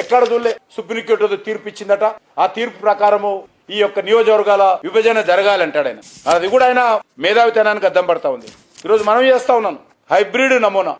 ఎక్కడ చూడలే. సుప్రీంకోర్టు తీర్పు ఇచ్చిందట. ఆ తీర్పు ప్రకారము ఈ యొక్క నియోజకవర్గాల విభజన జరగాలంటాడు ఆయన. అది కూడా ఆయన మేధావితనానికి అద్దం పడతా ఉంది. ఈరోజు మనం చేస్తా ఉన్నాను హైబ్రిడ్ నమూనా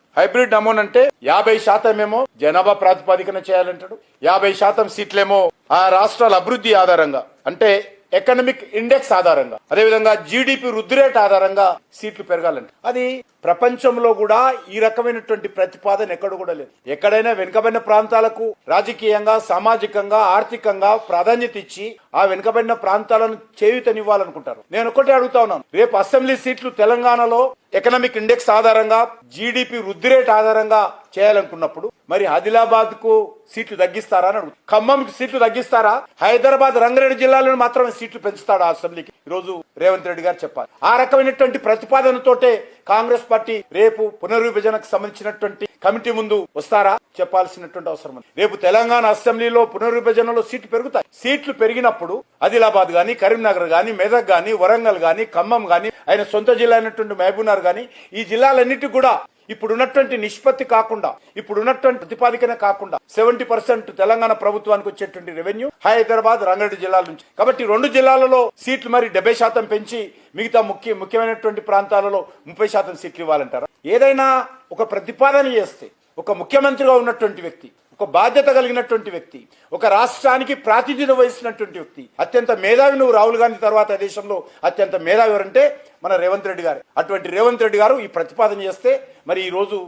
అంటే 50% ఏమో జనాభా ప్రాతిపదికన చేయాలంటాడు, 50% సీట్లేమో ఆ రాష్ట్రాల అభివృద్ధి ఆధారంగా అంటే ఎకనామిక్ ఇండెక్స్ ఆధారంగా, అదేవిధంగా జీడిపి వృద్ధి రేట్ ఆధారంగా సీట్లు పెరగాలంట. అది ప్రపంచంలో కూడా ఈ రకమైనటువంటి ప్రతిపాదన ఎక్కడ కూడా లేదు. ఎక్కడైనా వెనుకబడిన ప్రాంతాలకు రాజకీయంగా, సామాజికంగా, ఆర్థికంగా ప్రాధాన్యత ఇచ్చి ఆ వెనుకబడిన ప్రాంతాలను చేయూతనివ్వాలనుకుంటారు. నేను ఒకటే అడుగుతా ఉన్నాను, రేపు అసెంబ్లీ సీట్లు తెలంగాణలో ఎకనామిక్ ఇండెక్స్ ఆధారంగా, జీడిపి వృద్ధి రేట్ ఆధారంగా చేయాలనుకున్నప్పుడు మరి ఆదిలాబాద్ కు సీట్లు తగ్గిస్తారా అని అడుగు, ఖమ్మంకి సీట్లు తగ్గిస్తారా, హైదరాబాద్ రంగారెడ్డి జిల్లాలో మాత్రమే సీట్లు పెంచుతాడా అసెంబ్లీకి? ఈరోజు రేవంత్ రెడ్డి గారు చెప్పాలి. ఆ రకమైనటువంటి ప్రతిపాదనతోటే కాంగ్రెస్ పార్టీ రేపు పునర్విభజనకు సంబంధించినటువంటి కమిటీ ముందు వస్తారా చెప్పాల్సినటువంటి అవసరం ఉంది. రేపు తెలంగాణ అసెంబ్లీలో పునర్విభజనలో సీట్లు పెరుగుతాయి. సీట్లు పెరిగినప్పుడు ఆదిలాబాద్ గాని, కరీంనగర్ గాని, మెదక్ గాని, వరంగల్ గాని, ఖమ్మం గాని, ఆయన సొంత జిల్లా అయినటువంటి మహబూబ్నగర్ గాని, ఈ జిల్లాలన్నిటి కూడా ఇప్పుడున్నటువంటి నిష్పత్తి కాకుండా, ఇప్పుడున్నటువంటి ప్రతిపాదికన కాకుండా 70% తెలంగాణ ప్రభుత్వానికి వచ్చేటువంటి రెవెన్యూ హైదరాబాద్, రంగారెడ్డి జిల్లాల నుంచి. కాబట్టి 2 జిల్లాలలో సీట్లు మరి 70% పెంచి మిగతా ముఖ్యమైనటువంటి ప్రాంతాలలో 30% సీట్లు ఇవ్వాలంటారా? ఏదైనా ఒక ప్రతిపాదన చేస్తే ఒక ముఖ్యమంత్రిగా ఉన్నటువంటి వ్యక్తి, ఒక బాధ్యత కలిగినటువంటి వ్యక్తి, ఒక రాష్ట్రానికి ప్రాతినిధ్యం వహిస్తున్నటువంటి వ్యక్తి, అత్యంత మేధావి, నువ్వు రాహుల్ గాంధీ తర్వాత దేశంలో అత్యంత మేధావి ఎవరంటే మన రేవంత్ రెడ్డి గారు. అటువంటి రేవంత్ రెడ్డి గారు ఈ ప్రతిపాదన చేస్తే మరి ఈ రోజు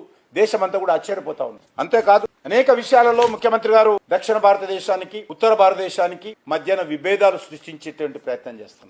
దేశమంతా కూడా ఆశ్చర్యపోతా ఉంది. అంతేకాదు అనేక విషయాలలో ముఖ్యమంత్రి గారు దక్షిణ భారతదేశానికి, ఉత్తర భారతదేశానికి మధ్యన విభేదాలు సృష్టించేటువంటి ప్రయత్నం చేస్తున్నారు.